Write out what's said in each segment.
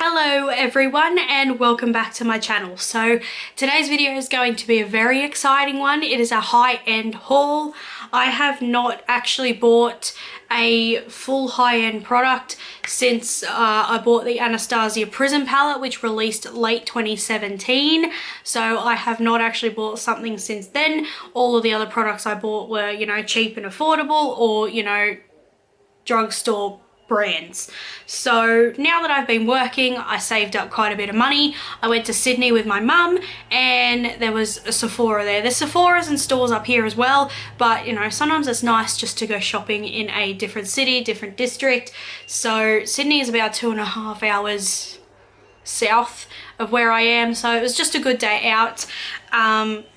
Hello everyone and welcome back to my channel. So today's video is going to be a very exciting one. It is a high-end haul. I have not actually bought a full high-end product since I bought the Anastasia Prism palette, which released late 2017. So I have not actually bought something since then. All of the other products I bought were, you know, cheap and affordable, or, you know, drugstore brands. So now that I've been working, I saved up quite a bit of money. I went to Sydney with my mum and there was a Sephora there. There's Sephoras and stores up here as well, but you know, sometimes it's nice just to go shopping in a different city, different district. So Sydney is about 2.5 hours south of where I am, so it was just a good day out.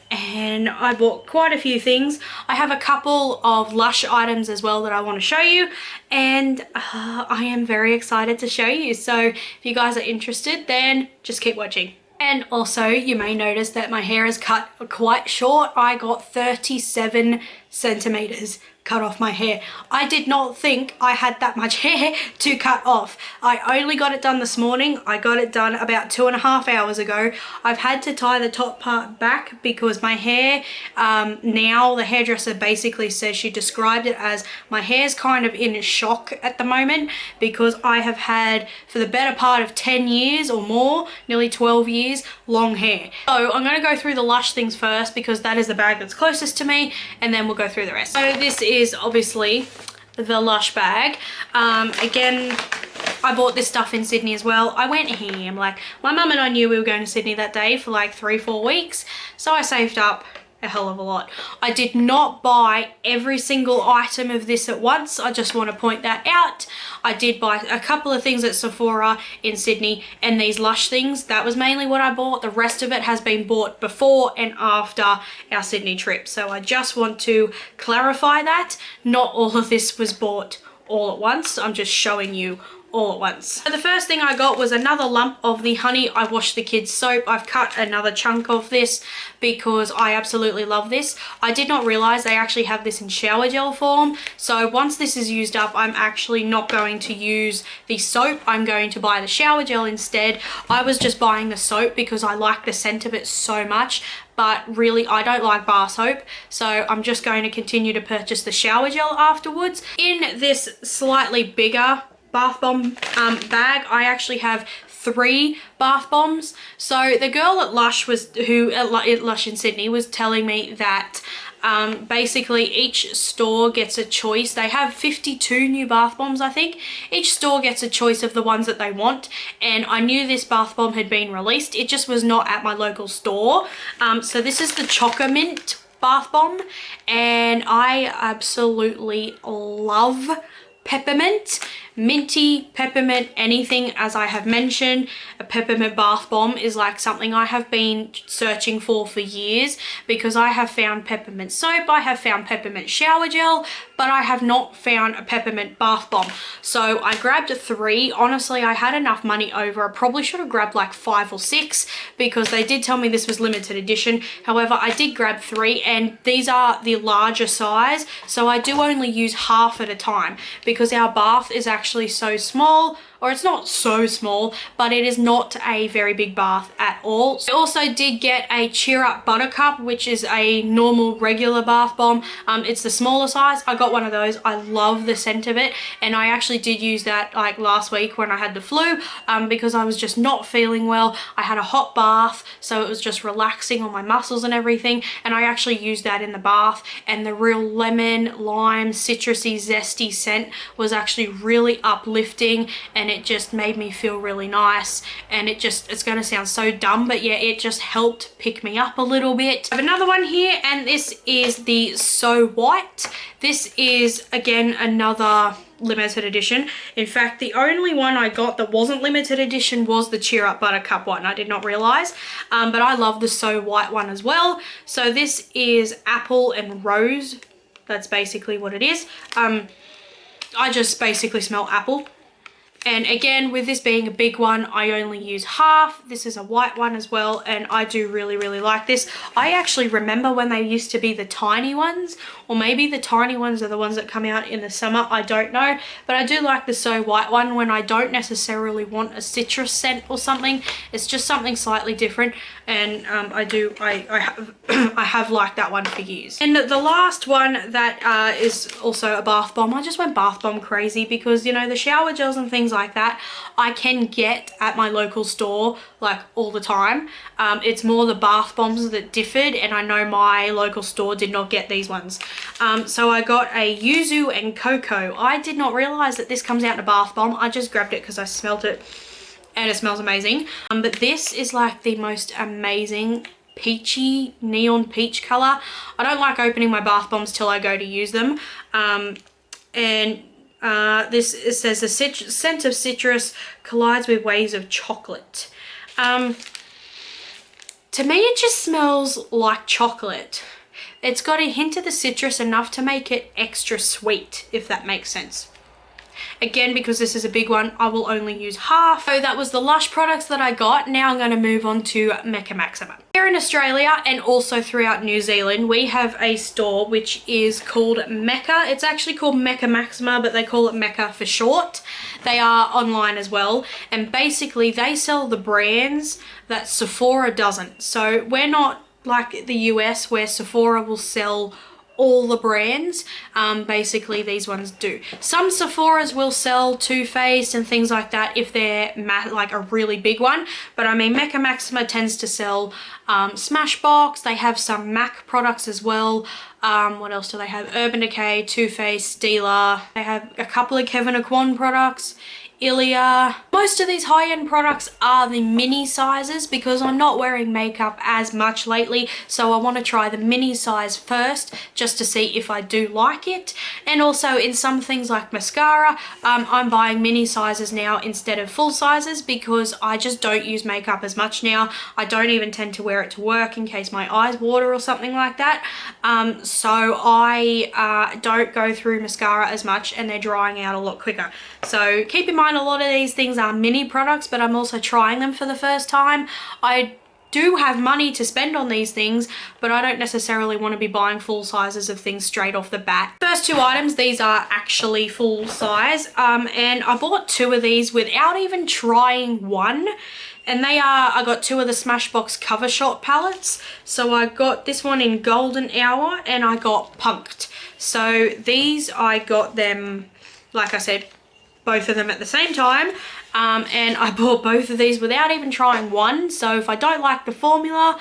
And I bought quite a few things. I have a couple of LUSH items as well that I want to show you, and I am very excited to show you. So if you guys are interested, then just keep watching. And also you may notice that my hair is cut quite short. I got 37 centimeters cut off my hair. I did not think I had that much hair to cut off. I only got it done this morning. I got it done about 2.5 hours ago. I've had to tie the top part back because my hair, now the hairdresser basically says, she described it as, my hair's kind of in shock at the moment because I have had for the better part of 10 years or more, nearly 12 years, long hair. So I'm going to go through the LUSH things first because that is the bag that's closest to me, and then we'll go through the rest. So this is obviously the LUSH bag. Again, I bought this stuff in Sydney as well. I went ham. Like, my mum and I knew we were going to Sydney that day for like 3-4 weeks, so I saved up a hell of a lot. I did not buy every single item of this at once. I just want to point that out. I did buy a couple of things at Sephora in Sydney, and these LUSH things, that was mainly what I bought. The rest of it has been bought before and after our Sydney trip. So I just want to clarify that not all of this was bought all at once. I'm just showing you all at once. So the first thing I got was another lump of the Honey I Wash the Kids soap. I've cut another chunk of this because I absolutely love this. I did not realize they actually have this in shower gel form. So once this is used up, I'm actually not going to use the soap. I'm going to buy the shower gel instead. I was just buying the soap because I like the scent of it so much, but really I don't like bar soap, so I'm just going to continue to purchase the shower gel afterwards. In this slightly bigger bath bomb bag, I actually have 3 bath bombs. So the girl at LUSH at LUSH in Sydney was telling me that basically each store gets a choice. They have 52 new bath bombs, I think. Each store gets a choice of the ones that they want, and I knew this bath bomb had been released. It just was not at my local store. So this is the Chocomint bath bomb, and I absolutely love peppermint. Minty, peppermint, anything. As I have mentioned, a peppermint bath bomb is like something I have been searching for years, because I have found peppermint soap, I have found peppermint shower gel, but I have not found a peppermint bath bomb. So I grabbed 3. Honestly, I had enough money over. I probably should have grabbed like 5 or 6 because they did tell me this was limited edition. However, I did grab 3, and these are the larger size, so I do only use half at a time because our bath is actually so small, or it's not so small, but it is not a very big bath at all. I also did get a Cheer Up Buttercup, which is a normal regular bath bomb. It's the smaller size. I got one of those. I love the scent of it, and I actually did use that like last week when I had the flu, because I was just not feeling well. I had a hot bath, so it was just relaxing on my muscles and everything, and I actually used that in the bath, and the real lemon, lime, citrusy, zesty scent was actually really uplifting, and it just made me feel really nice. And it's going to sound so dumb, but yeah, it just helped pick me up a little bit. I have another one here, and this is the So White. This is again another limited edition. In fact, the only one I got that wasn't limited edition was the Cheer Up Buttercup one. I did not realize, but I love the So White one as well. So this is apple and rose. That's basically what it is. I just basically smell apple, And again, with this being a big one, I only use half. This is a white one as well, and I do really, really like this. I actually remember when they used to be the tiny ones, or maybe the tiny ones are the ones that come out in the summer, I don't know. But I do like the So White one when I don't necessarily want a citrus scent or something. It's just something slightly different, and I have liked that one for years. And the last one that is also a bath bomb. I just went bath bomb crazy because, you know, the shower gels and things like that I can get at my local store like all the time. It's more the bath bombs that differed, and I know my local store did not get these ones. So I got a yuzu and cocoa. I did not realize that this comes out in a bath bomb. I just grabbed it because I smelt it and it smells amazing. But this is like the most amazing peachy neon peach color. I don't like opening my bath bombs till I go to use them. This, it says the scent of citrus collides with waves of chocolate. To me it just smells like chocolate. It's got a hint of the citrus, enough to make it extra sweet, if that makes sense. Again, because this is a big one, I will only use half. So that was the Lush products that I got. Now I'm going to move on to Mecca Maxima. Here in Australia and also throughout New Zealand, we have a store which is called Mecca. It's actually called Mecca Maxima, but they call it Mecca for short. They are online as well, and basically they sell the brands that Sephora doesn't. So we're not like the US where Sephora will sell all the brands. Basically these ones do. Some Sephoras will sell Too Faced and things like that if they're like a really big one, but I mean Mecca Maxima tends to sell Smashbox. They have some MAC products as well. What else do they have? Urban Decay, Too Faced, Stila. They have a couple of Kevin Aucoin products, Ilia. Most of these high-end products are the mini sizes because I'm not wearing makeup as much lately, so I want to try the mini size first just to see if I do like it. And also in some things like mascara, I'm buying mini sizes now instead of full sizes because I just don't use makeup as much now. I don't even tend to wear it to work in case my eyes water or something like that. So I don't go through mascara as much, and they're drying out a lot quicker. So keep in mind, a lot of these things are mini products, but I'm also trying them for the first time. I do have money to spend on these things, but I don't necessarily want to be buying full sizes of things straight off the bat. First two items, these are actually full size, and I bought two of these without even trying one. And they are, I got two of the Smashbox Cover Shot palettes. So I got this one in Golden Hour and I got Punked. So these, I got them, like I said, both of them at the same time. And I bought both of these without even trying one. So if I don't like the formula,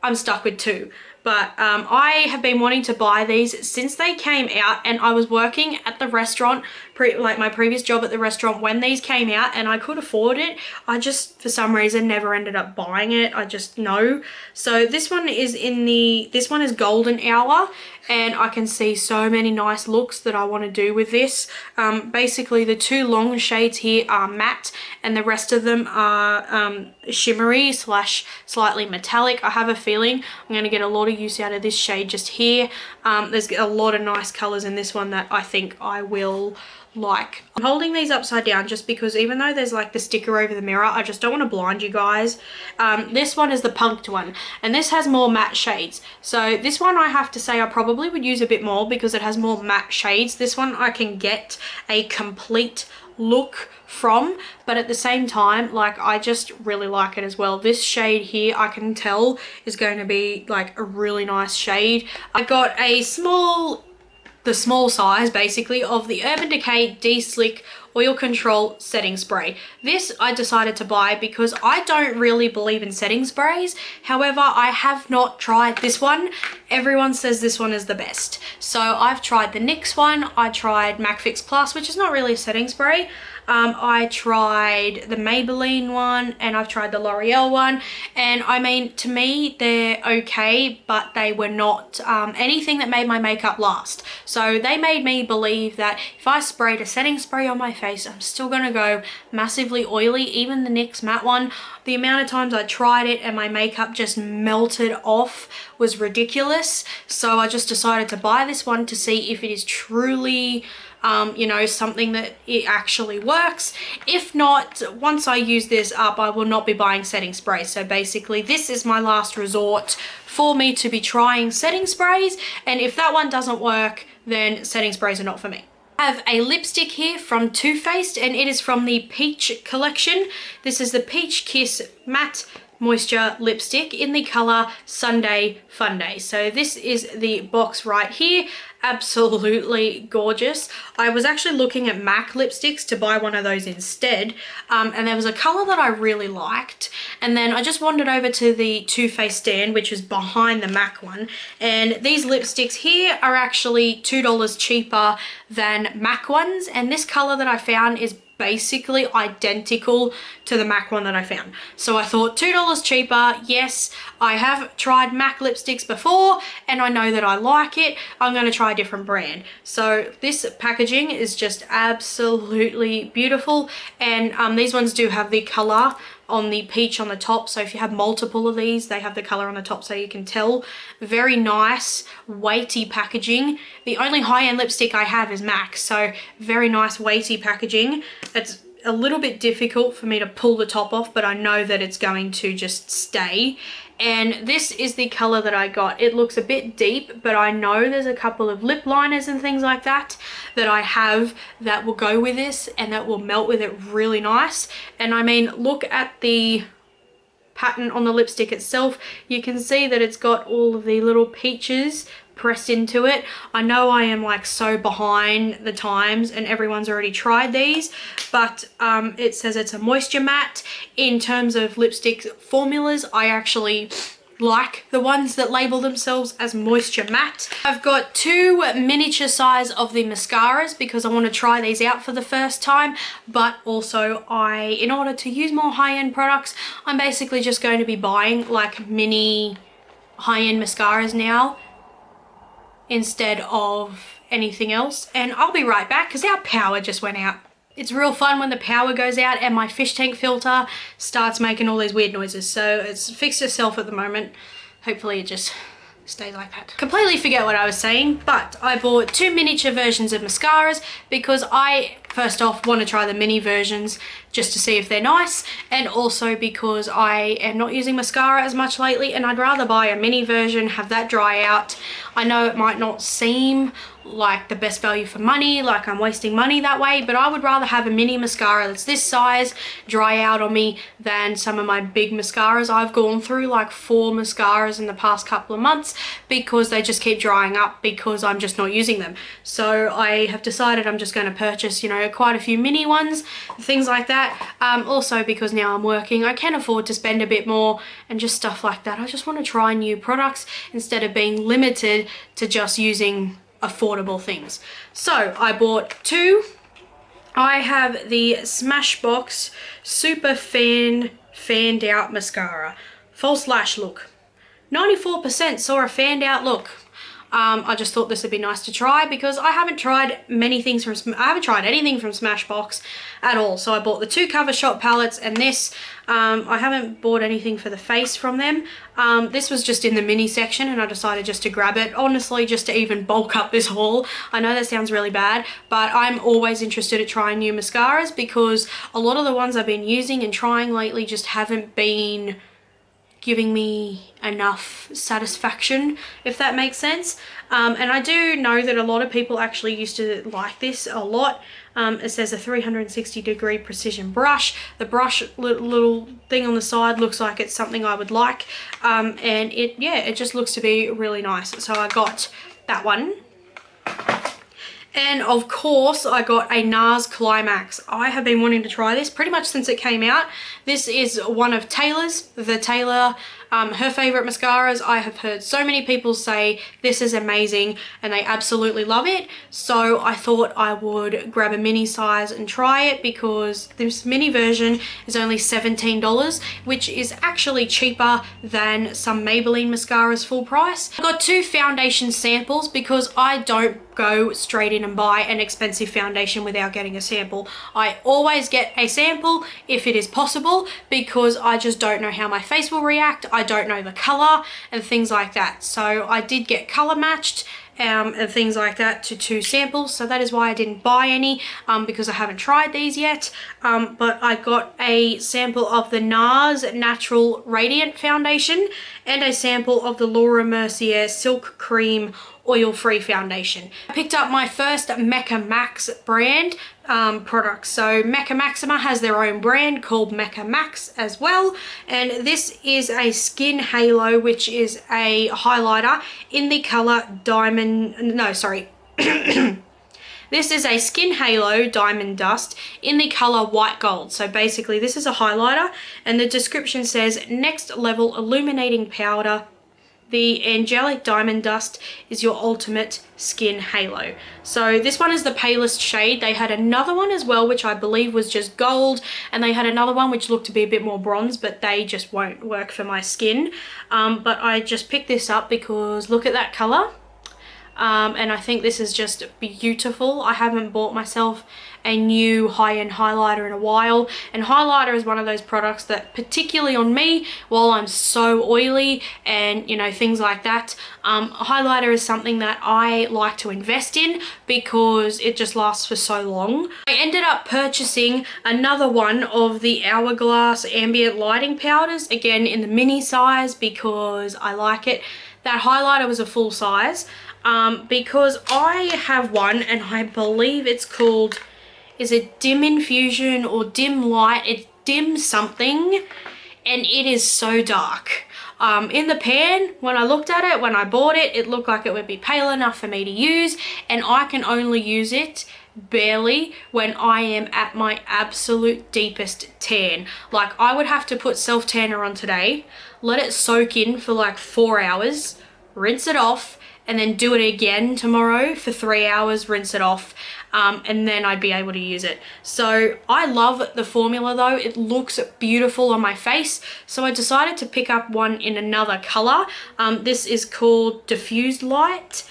I'm stuck with two. But I have been wanting to buy these since they came out, and I was working at the restaurant, like my previous job at the restaurant when these came out, and I could afford it. I just, for some reason, never ended up buying it. I just know. So this one is this one is Golden Hour, and I can see so many nice looks that I want to do with this. Basically the two long shades here are matte, and the rest of them are shimmery slash slightly metallic. I have a feeling I'm going to get a lot of use out of this shade just here. There's a lot of nice colors in this one that I think I will like. I'm holding these upside down just because even though there's like the sticker over the mirror, I just don't want to blind you guys. This one is the Punked one, and this has more matte shades. So this one, I have to say, I probably would use a bit more because it has more matte shades. This one I can get a complete look from, but at the same time, like, I just really like it as well. This shade here, I can tell is going to be like a really nice shade. I got a the small size basically of the Urban Decay De-Slick Oil Control Setting Spray. This I decided to buy because I don't really believe in setting sprays. However, I have not tried this one. Everyone says this one is the best. So I've tried the NYX one, I tried MAC Fix Plus, which is not really a setting spray. I tried the Maybelline one, and I've tried the L'Oreal one, and I mean, to me they're okay, but they were not anything that made my makeup last. So they made me believe that if I sprayed a setting spray on my face, I'm still gonna go massively oily. Even the NYX matte one, the amount of times I tried it and my makeup just melted off was ridiculous. So I just decided to buy this one to see if it is truly you know, something that it actually works. If not, once I use this up, I will not be buying setting spray. So basically this is my last resort for me to be trying setting sprays, and if that one doesn't work, then setting sprays are not for me. I have a lipstick here from Too Faced, and it is from the Peach collection. This is the Peach Kiss Matte Moisture lipstick in the color Sunday Funday. So this is the box right here. Absolutely gorgeous. I was actually looking at MAC lipsticks to buy one of those instead, and there was a color that I really liked, and then I just wandered over to the Too Faced stand, which is behind the MAC one, and these lipsticks here are actually $2 cheaper than MAC ones, and this color that I found is basically identical to the MAC one that I found. So I thought $2 cheaper. Yes, I have tried MAC lipsticks before and I know that I like it. I'm going to try a different brand. So this packaging is just absolutely beautiful, and these ones do have the color on the peach on the top, so if you have multiple of these, they have the color on the top so you can tell. Very nice weighty packaging. The only high-end lipstick I have is MAC, so very nice weighty packaging. It's a little bit difficult for me to pull the top off, but I know that it's going to just stay. And this is the color that I got. It looks a bit deep, but I know there's a couple of lip liners and things like that that I have that will go with this and that will melt with it really nice. And I mean, look at the pattern on the lipstick itself. You can see that it's got all of the little peaches pressed into it. I know I am like so behind the times and everyone's already tried these, but it says it's a moisture matte. In terms of lipstick formulas, I actually like the ones that label themselves as moisture matte. I've got two miniature size of the mascaras because I want to try these out for the first time, but also in order to use more high-end products, I'm basically just going to be buying like mini high-end mascaras now instead of anything else. And I'll be right back because our power just went out. It's real fun when the power goes out and my fish tank filter starts making all these weird noises. So it's fixed itself at the moment. Hopefully it just stays like that. Completely forget what I was saying, but I bought two miniature versions of mascaras because I first off want to try the mini versions just to see if they're nice, and also because I am not using mascara as much lately and I'd rather buy a mini version, have that dry out. I know it might not seem like the best value for money, like I'm wasting money that way, but I would rather have a mini mascara that's this size dry out on me than some of my big mascaras. I've gone through like 4 mascaras in the past couple of months because they just keep drying up because I'm just not using them. So I have decided I'm just going to purchase, you know, quite a few mini ones, things like that. Also because now I'm working, I can afford to spend a bit more and just stuff like that. I just want to try new products instead of being limited to just using affordable things. So I bought two. I have the Smashbox Super Fanned Out Mascara. False lash look. 94% saw a fanned out look. I just thought this would be nice to try because I haven't tried anything from Smashbox at all. So I bought the two Cover Shop palettes and this. I haven't bought anything for the face from them. This was just in the mini section and I decided just to grab it, honestly, just to even bulk up this haul. I know that sounds really bad, but I'm always interested in trying new mascaras because a lot of the ones I've been using and trying lately just haven't been giving me enough satisfaction, if that makes sense. And I do know that a lot of people actually used to like this a lot. It says a 360-degree precision brush. The brush little thing on the side looks like it's something I would like, and it just looks to be really nice. So I got that one. And of course I got a NARS Climax. I have been wanting to try this pretty much since it came out. This is one of Taylor's, her favorite mascaras. I have heard so many people say this is amazing and they absolutely love it. So I thought I would grab a mini size and try it because this mini version is only $17, which is actually cheaper than some Maybelline mascaras full price. I got two foundation samples because I don't go straight in and buy an expensive foundation without getting a sample. I always get a sample if it is possible because I just don't know how my face will react. I don't know the color and things like that. So I did get color matched and things like that to 2 samples, so that is why I didn't buy any, because I haven't tried these yet. But I got a sample of the NARS Natural Radiant Foundation and a sample of the Laura Mercier Silk Cream Oil-Free Foundation. I picked up my first Mecca Max brand products. So Mecca Maxima has their own brand called Mecca Max as well, and this is a Skin Halo, which is a highlighter in the color This is a Skin Halo Diamond Dust in the color White Gold. So basically this is a highlighter, and the description says next level illuminating powder. The angelic diamond dust is your ultimate skin halo. So this one is the palest shade. They had another one as well, which I believe was just gold, and they had another one which looked to be a bit more bronze, but they just won't work for my skin. But I just picked this up because look at that color. And I think this is just beautiful. I haven't bought myself a new high-end highlighter in a while, and highlighter is one of those products that, particularly on me, while I'm so oily and, you know, things like that, highlighter is something that I like to invest in because it just lasts for so long. I ended up purchasing another one of the Hourglass ambient lighting powders, again in the mini size because I like it. That highlighter was a full size. Because I have one, and I believe it's called, is it Dim Infusion or Dim Light? It's Dim something, and it is so dark. In the pan, when I looked at it, when I bought it, it looked like it would be pale enough for me to use, and I can only use it barely when I am at my absolute deepest tan. Like, I would have to put self tanner on today, let it soak in for like 4 hours, rinse it off, and then do it again tomorrow for 3 hours, rinse it off, and then I'd be able to use it. So I love the formula though. It looks beautiful on my face, so I decided to pick up one in another color. This is called Diffused Light.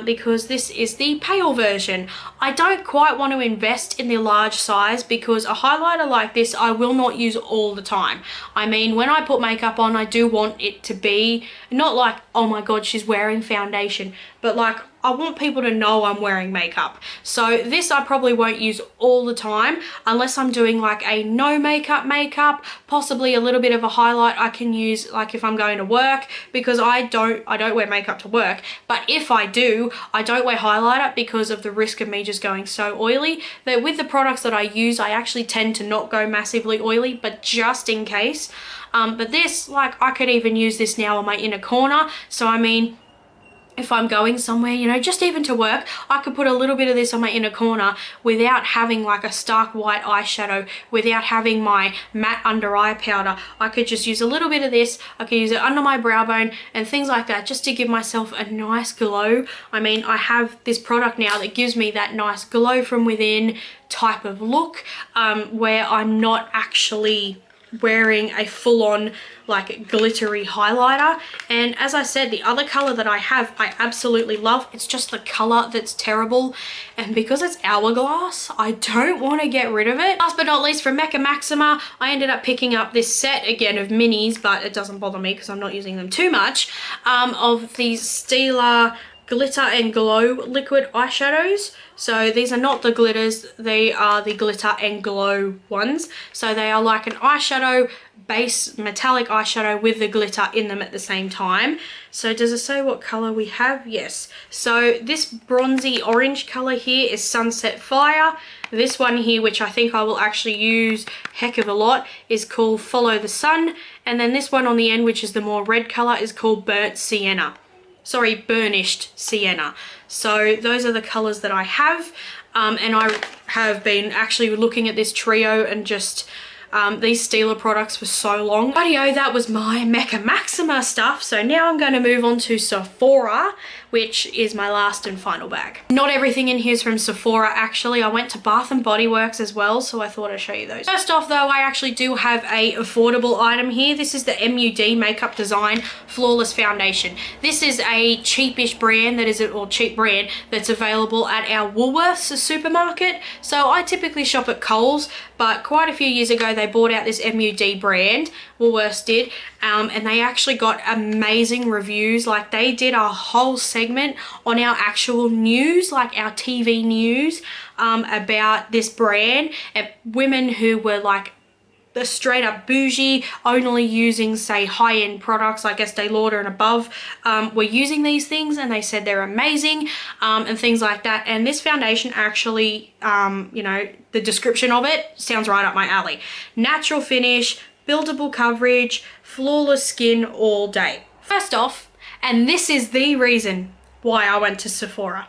Because this is the pale version. I don't quite want to invest in the large size because a highlighter like this I will not use all the time. I mean, when I put makeup on, I do want it to be not like, oh my god, she's wearing foundation, but like, I want people to know I'm wearing makeup. So this I probably won't use all the time unless I'm doing like a no makeup, possibly a little bit of a highlight I can use like if I'm going to work, because I don't wear makeup to work, but if I do, I don't wear highlighter because of the risk of me just going so oily. That with the products that I use, I actually tend to not go massively oily, but just in case. But this, like, I could even use this now on my inner corner. So I mean, if I'm going somewhere, you know, just even to work, I could put a little bit of this on my inner corner without having like a stark white eyeshadow, without having my matte under eye powder. I could just use a little bit of this. I could use it under my brow bone and things like that, just to give myself a nice glow. I mean, I have this product now that gives me that nice glow from within type of look, where I'm not actually wearing a full-on like glittery highlighter. And as I said, the other color that I have I absolutely love. It's just the color that's terrible, and because it's Hourglass, I don't want to get rid of it. Last but not least, from Mecca Maxima, I ended up picking up this set again of minis, but it doesn't bother me because I'm not using them too much, of these Stila Glitter and Glow liquid eyeshadows. So these are not the glitters, they are the glitter and glow ones. So they are like an eyeshadow base, metallic eyeshadow with the glitter in them at the same time. So does it say what color we have? Yes. So this bronzy orange color here is Sunset Fire. This one here, which I think I will actually use heck of a lot, is called Follow the Sun. And then this one on the end, which is the more red color, is called Burnt Sienna. Sorry, Burnished Sienna. So those are the colors that I have, and I have been actually looking at this trio and just these Stila products for so long. Rightio, that was my Mecca Maxima stuff. So now I'm going to move on to Sephora, which is my last and final bag. Not everything in here is from Sephora, actually. I went to Bath & Body Works as well, so I thought I'd show you those. First off though, I actually do have a affordable item here. This is the MUD Makeup Design Flawless Foundation. This is a cheapish brand that is, or cheap brand that's available at our Woolworths supermarket. So I typically shop at Coles, but quite a few years ago they bought out this MUD brand, Woolworths did, and they actually got amazing reviews. Like they did a whole segment on our actual news, like our TV news, about this brand, and women who were like the straight up bougie, only using say high-end products like Estee Lauder and above, were using these things, and they said they're amazing, and things like that. And this foundation actually, you know, the description of it sounds right up my alley. Natural finish, buildable coverage, flawless skin all day. First off, and this is the reason why I went to Sephora.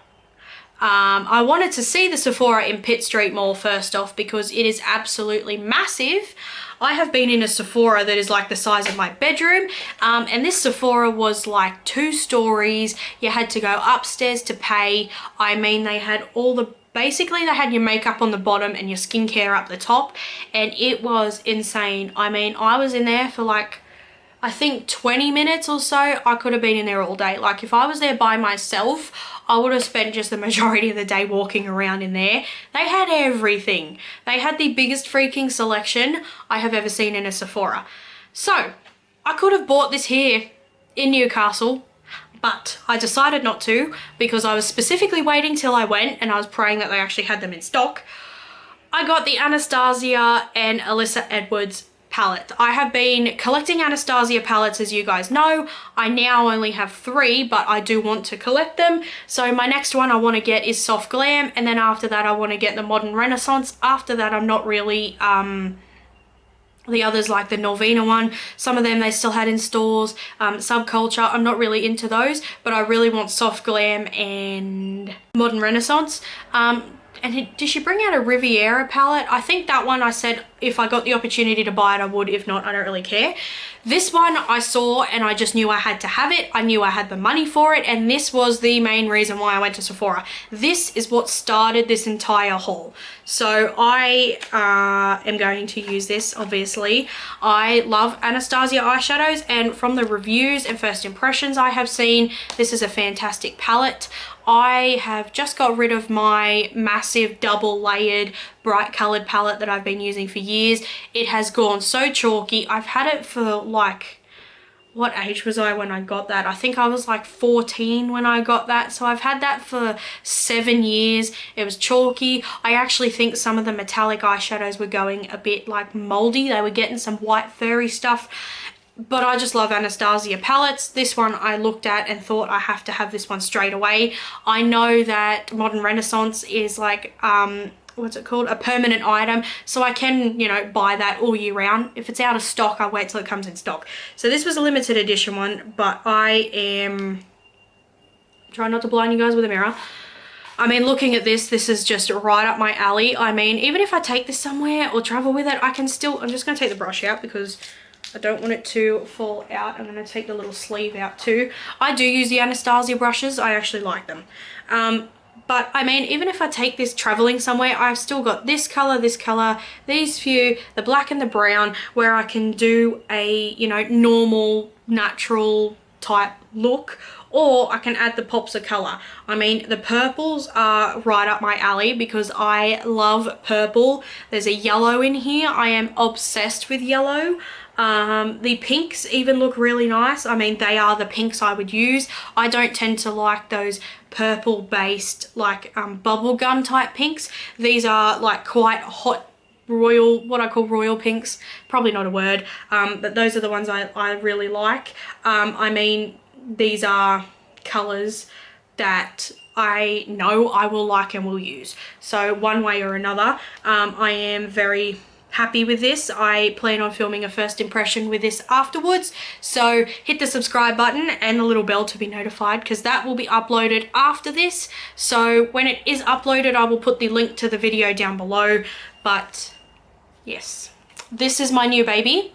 I wanted to see the Sephora in Pitt Street Mall first off because it is absolutely massive. I have been in a Sephora that is like the size of my bedroom, and this Sephora was like 2 stories. You had to go upstairs to pay. I mean, they had all the, basically they had your makeup on the bottom and your skincare up the top, and it was insane. I mean, I was in there for like, I think 20 minutes or so. I could have been in there all day. Like if I was there by myself, I would have spent just the majority of the day walking around in there. They had everything. They had the biggest freaking selection I have ever seen in a Sephora. So I could have bought this here in Newcastle, but I decided not to because I was specifically waiting till I went, and I was praying that they actually had them in stock. I got the Anastasia and Alyssa Edwards palette. I have been collecting Anastasia palettes, as you guys know. I now only have 3, but I do want to collect them. So my next one I want to get is Soft Glam, and then after that I want to get the Modern Renaissance. After that I'm not really, the others like the Norvina one, some of them they still had in stores. Subculture, I'm not really into those, but I really want Soft Glam and Modern Renaissance. And did she bring out a Riviera palette? I think that one I said if I got the opportunity to buy it I would. If not, I don't really care. This one I saw and I just knew I had to have it. I knew I had the money for it, and this was the main reason why I went to Sephora. This is what started this entire haul. So I am going to use this, obviously. I love Anastasia eyeshadows, and from the reviews and first impressions I have seen, this is a fantastic palette. I have just got rid of my massive double layered bright colored palette that I've been using for years. It has gone so chalky. I've had it for like, what age was I when I got that? I think I was like 14 when I got that. So I've had that for 7 years. It was chalky. I actually think some of the metallic eyeshadows were going a bit like moldy. They were getting some white furry stuff. But I just love Anastasia palettes. This one I looked at and thought I have to have this one straight away. I know that Modern Renaissance is like, what's it called? A permanent item. So I can, you know, buy that all year round. If it's out of stock, I'll wait till it comes in stock. So this was a limited edition one, but I am trying not to blind you guys with a mirror. I mean, looking at this is just right up my alley. I mean, even if I take this somewhere or travel with it, I can still, I'm just going to take the brush out because I don't want it to fall out. I'm going to take the little sleeve out too. I do use the Anastasia brushes. I actually like them. But I mean, even if I take this traveling somewhere, I've still got this color, these few, the black and the brown, where I can do a, you know, normal, natural type look, or I can add the pops of color. I mean, the purples are right up my alley because I love purple. There's a yellow in here. I am obsessed with yellow. The pinks even look really nice. I mean, they are the pinks I would use. I don't tend to like those purple based like bubblegum type pinks. These are like quite hot royal, what I call royal pinks. Probably not a word, but those are the ones I really like. I mean, these are colors that I know I will like and will use. So one way or another, I am very happy with this. I plan on filming a first impression with this afterwards, so hit the subscribe button and the little bell to be notified because that will be uploaded after this. So when it is uploaded, I will put the link to the video down below. But yes, this is my new baby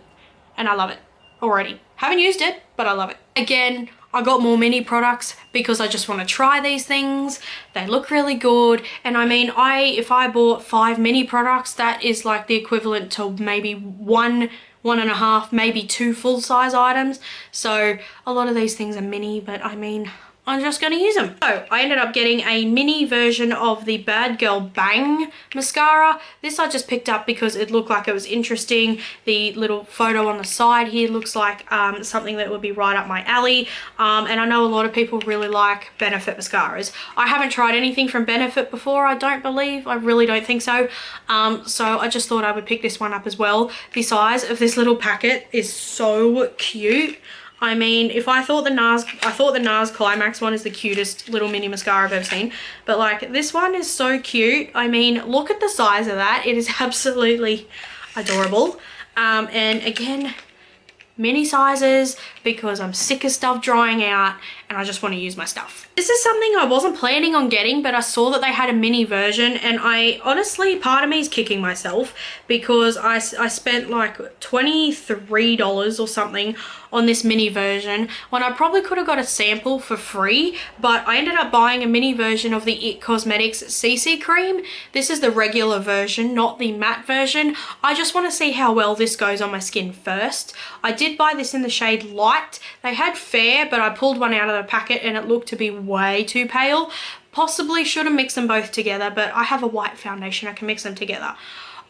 and I love it already. Haven't used it, but I love it. Again, I got more mini products because I just want to try these things. They look really good. And I mean, if I bought 5 mini products, that is like the equivalent to maybe one and a half, maybe 2 full-size items. So a lot of these things are mini, but I mean, I'm just going to use them. So I ended up getting a mini version of the Bad Girl Bang mascara. This I just picked up because it looked like it was interesting. The little photo on the side here looks like something that would be right up my alley. And I know a lot of people really like Benefit mascaras. I haven't tried anything from Benefit before, I don't believe. I really don't think so. So I just thought I would pick this one up as well. The size of this little packet is so cute. I mean, if I thought the NARS Climax one is the cutest little mini mascara I've ever seen, but like this one is so cute. I mean, look at the size of that. It is absolutely adorable. And again, mini sizes because I'm sick of stuff drying out and I just want to use my stuff. This is something I wasn't planning on getting, but I saw that they had a mini version, and I honestly, part of me is kicking myself because I spent like $23 or something on this mini version when I probably could have got a sample for free, but I ended up buying a mini version of the IT Cosmetics CC cream. This is the regular version, not the matte version. I just want to see how well this goes on my skin first. I did buy this in the shade Light. They had Fair, but I pulled one out of the packet and it looked to be way too pale. Possibly should have mixed them both together, but I have a white foundation, I can mix them together.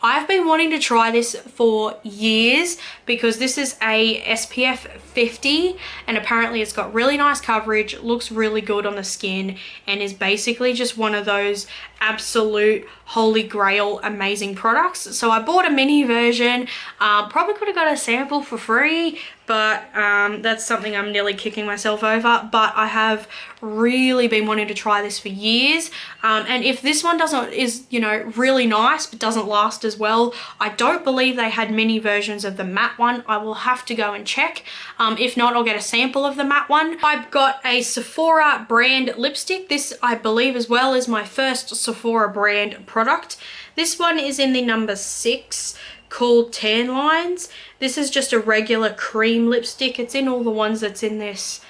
I've been wanting to try this for years because this is a SPF 50 and apparently it's got really nice coverage, looks really good on the skin, and is basically just one of those absolute holy grail amazing products. So I bought a mini version. Probably could have got a sample for free, but that's something I'm nearly kicking myself over. But I have really been wanting to try this for years, and if this one is you know, really nice but doesn't last as well, I don't believe they had mini versions of the matte one. I will have to go and check. If not, I'll get a sample of the matte one. I've got a Sephora brand lipstick. This I believe as well is my first Sephora brand product. This one is in the number 6, called Tan Lines. This is just a regular cream lipstick. It's in all the ones that's in this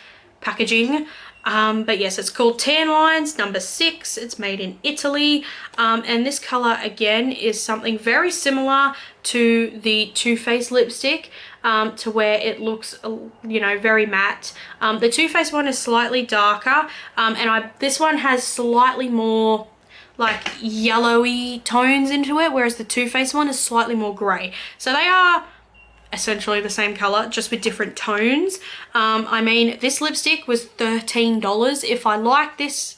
packaging. But yes, it's called Tan Lines, number 6. It's made in Italy. And this color again is something very similar to the Too Faced lipstick, to where it looks, you know, very matte. The Too Faced one is slightly darker, and this one has slightly more like yellowy tones into it, whereas the Too Faced one is slightly more grey. So they are essentially the same color, just with different tones. I mean, this lipstick was $13. If I like this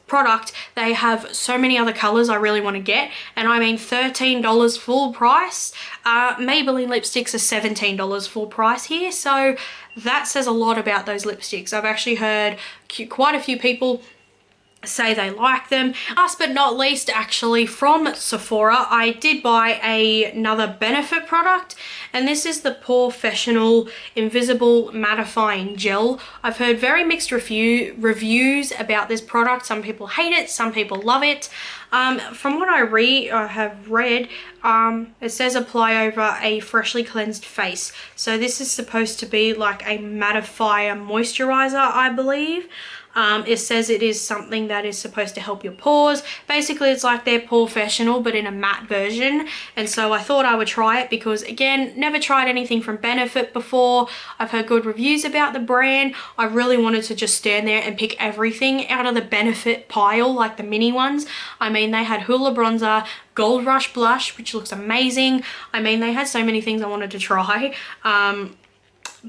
product, they have so many other colors I really want to get, and I mean $13 full price. Maybelline lipsticks are $17 full price here, so that says a lot about those lipsticks. I've actually heard quite a few people say they like them. Last but not least, actually, from Sephora, I did buy another Benefit product, and this is the POREfessional Invisible Mattifying Gel. I've heard very mixed reviews about this product. Some people hate it, some people love it. From what I have read, it says apply over a freshly cleansed face. So this is supposed to be like a mattifier moisturizer, I believe. It says it is something that is supposed to help your pores. Basically, it's like their POREfessional but in a matte version, and so I thought I would try it because, again, never tried anything from Benefit before. I've heard good reviews about the brand. I really wanted to just stand there and pick everything out of the Benefit pile, like the mini ones. I mean, they had Hoola Bronzer, Gold Rush Blush, which looks amazing. I mean, they had so many things I wanted to try,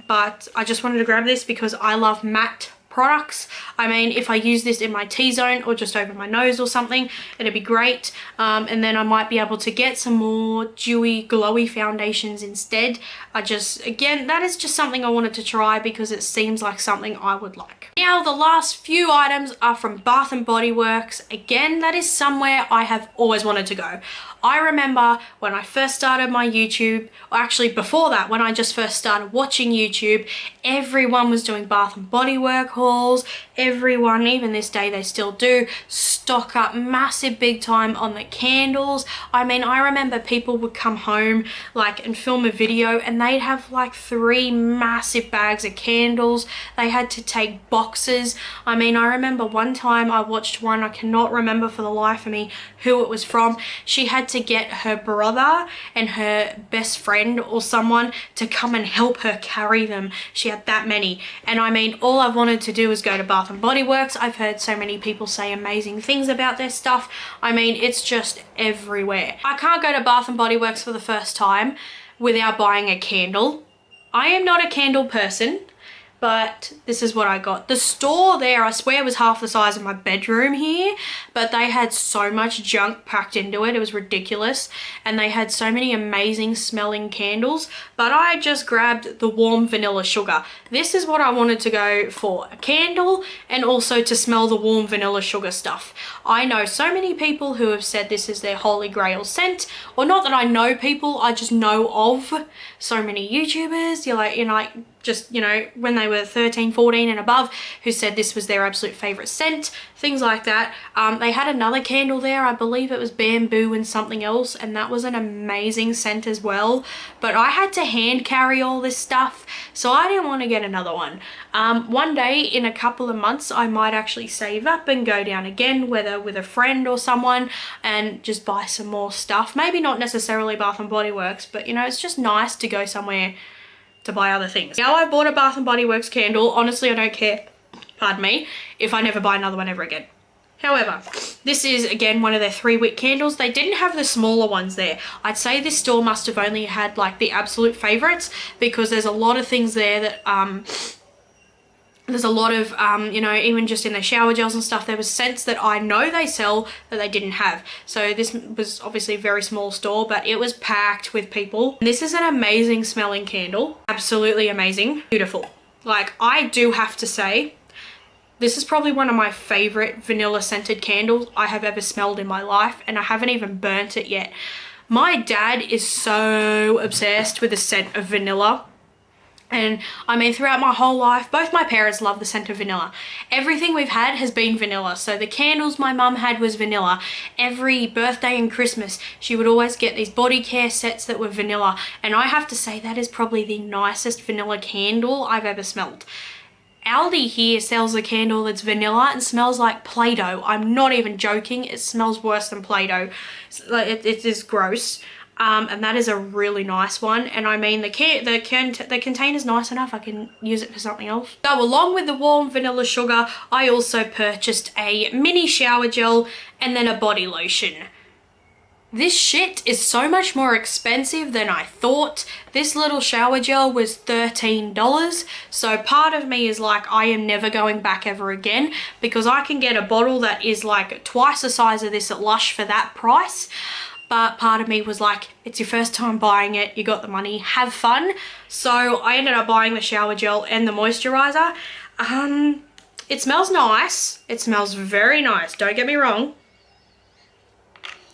but I just wanted to grab this because I love matte products. I mean, if I use this in my T-zone or just over my nose or something, it'd be great. And then I might be able to get some more dewy, glowy foundations instead. Again, that is just something I wanted to try because it seems like something I would like. Now, the last few items are from Bath & Body Works. Again, that is somewhere I have always wanted to go. I remember when I first started my YouTube, or actually before that, when I just first started watching YouTube, everyone was doing Bath & Body Works hauls. Everyone, even this day they still do, stock up massive big time on the candles. I mean, I remember people would come home like and film a video and they'd have like 3 massive bags of candles. They had to take boxes. I mean, I remember one time I watched one, I cannot remember for the life of me who it was from. She had to get her brother and her best friend or someone to come and help her carry them. She had that many. And I mean, all I've wanted to do is go to Bath & Body Works. I've heard so many people say amazing things about their stuff. I mean, it's just everywhere. I can't go to Bath & Body Works for the first time without buying a candle. I am not a candle person, but this is what I got. The store there, I swear, was half the size of my bedroom here, but they had so much junk packed into it. It was ridiculous. And they had so many amazing smelling candles, but I just grabbed the warm vanilla sugar. This is what I wanted to go for, a candle, and also to smell the warm vanilla sugar stuff. I know so many people who have said this is their holy grail scent, or not that I know people, I just know of so many YouTubers, just, you know, when they were 13, 14 and above, who said this was their absolute favorite scent, things like that. They had another candle there, I believe it was bamboo and something else, and that was an amazing scent as well. But I had to hand carry all this stuff, so I didn't want to get another one. One day in a couple of months, I might actually save up and go down again, whether with a friend or someone, and just buy some more stuff. Maybe not necessarily Bath & Body Works, but you know, it's just nice to go somewhere to buy other things. Now I bought a Bath & Body Works candle. Honestly, I don't care, pardon me, if I never buy another one ever again. However, this is again one of their 3-wick candles. They didn't have the smaller ones there. I'd say this store must have only had like the absolute favorites, because there's a lot of things there that there's a lot of, you know, even just in the shower gels and stuff, there was scents that I know they sell that they didn't have. So this was obviously a very small store, but it was packed with people. This is an amazing smelling candle. Absolutely amazing. Beautiful. Like, I do have to say, this is probably one of my favorite vanilla scented candles I have ever smelled in my life, and I haven't even burnt it yet. My dad is so obsessed with the scent of vanilla. And I mean, throughout my whole life, both my parents love the scent of vanilla. Everything we've had has been vanilla. So the candles my mum had was vanilla. Every birthday and Christmas, she would always get these body care sets that were vanilla. And I have to say, that is probably the nicest vanilla candle I've ever smelled. Aldi here sells a candle that's vanilla and smells like Play-Doh. I'm not even joking. It smells worse than Play-Doh. It is gross. And that is a really nice one. And I mean, the container's nice enough, I can use it for something else. So along with the warm vanilla sugar, I also purchased a mini shower gel and then a body lotion. This shit is so much more expensive than I thought. This little shower gel was $13. So part of me is like, I am never going back ever again, because I can get a bottle that is like twice the size of this at Lush for that price. But part of me was like, it's your first time buying it, you got the money, have fun. So I ended up buying the shower gel and the moisturizer. It smells nice. It smells very nice, don't get me wrong.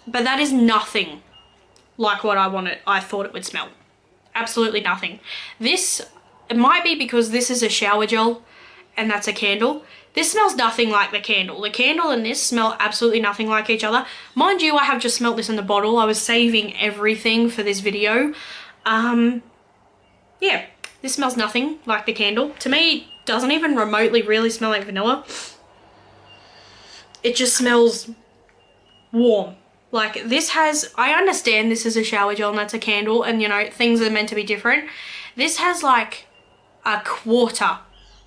But that is nothing like what I thought it would smell. Absolutely nothing. This, it might be because this is a shower gel and that's a candle. This smells nothing like the candle. The candle and this smell absolutely nothing like each other. Mind you, I have just smelt this in the bottle. I was saving everything for this video. Yeah, this smells nothing like the candle. To me, it doesn't even remotely really smell like vanilla. It just smells warm. Like, this has, I understand this is a shower gel and that's a candle, and you know, things are meant to be different. This has like a quarter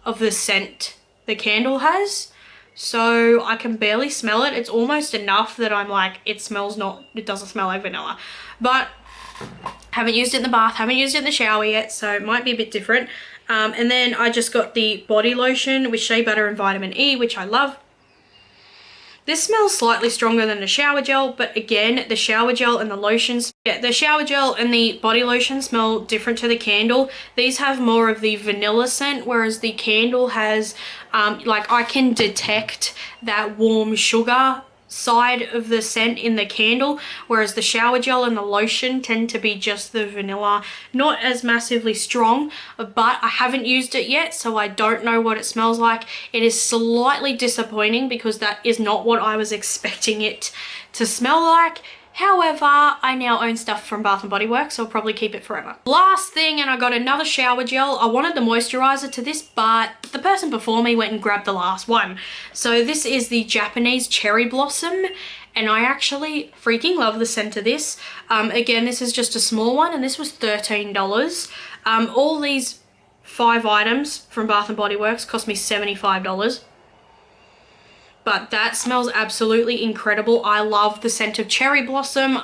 of the scent the candle has, so I can barely smell it. It's almost enough that I'm like, it doesn't smell like vanilla. But haven't used it in the bath, haven't used it in the shower yet, so it might be a bit different. And then I just got the body lotion with shea butter and vitamin E, which I love. This smells slightly stronger than the shower gel, but again, the shower gel and the lotions, yeah, the shower gel and the body lotion smell different to the candle. These have more of the vanilla scent, whereas the candle has, like, I can detect that warm sugar side of the scent in the candle, whereas the shower gel and the lotion tend to be just the vanilla, not as massively strong. But I haven't used it yet, so I don't know what it smells like. It is slightly disappointing because that is not what I was expecting it to smell like. However, I now own stuff from Bath & Body Works, so I'll probably keep it forever. Last thing, and I got another shower gel. I wanted the moisturizer to this, but the person before me went and grabbed the last one. So this is the Japanese Cherry Blossom, and I actually freaking love the scent of this. Again, this is just a small one, and this was $13. All these 5 items from Bath & Body Works cost me $75. But that smells absolutely incredible. I love the scent of cherry blossom.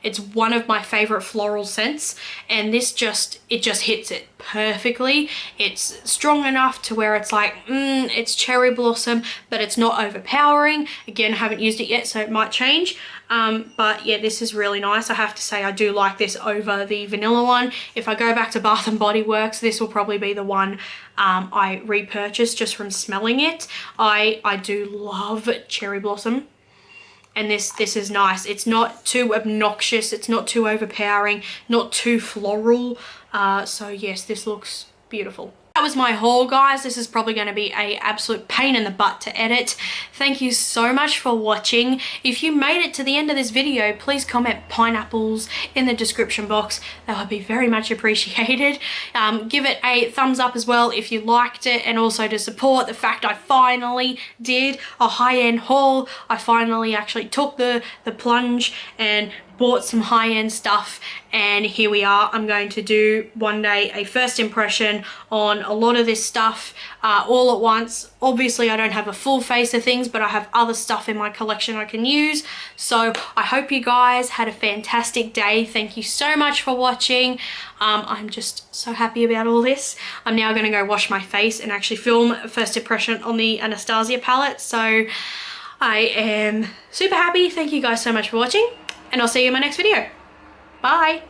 It's one of my favorite floral scents, and this just hits it perfectly. It's strong enough to where it's like, it's cherry blossom, but it's not overpowering. Again, I haven't used it yet, so it might change. But yeah, this is really nice. I have to say I do like this over the vanilla one. If I go back to Bath & Body Works, this will probably be the one I repurchase just from smelling it. I do love cherry blossom, and this is nice. It's not too obnoxious, it's not too overpowering, not too floral. So yes, this looks beautiful. That was my haul, guys. This is probably going to be an absolute pain in the butt to edit. Thank you so much for watching. If you made it to the end of this video, please comment pineapples in the description box. That would be very much appreciated. Give it a thumbs up as well if you liked it, and also to support the fact I finally did a high-end haul. I finally actually took the plunge and bought some high-end stuff, and here we are. I'm going to do one day a first impression on a lot of this stuff all at once. Obviously I don't have a full face of things, but I have other stuff in my collection I can use. So I hope you guys had a fantastic day. Thank you so much for watching. I'm just so happy about all this. I'm now going to go wash my face and actually film a first impression on the Anastasia palette. So I am super happy. Thank you guys so much for watching, and I'll see you in my next video. Bye.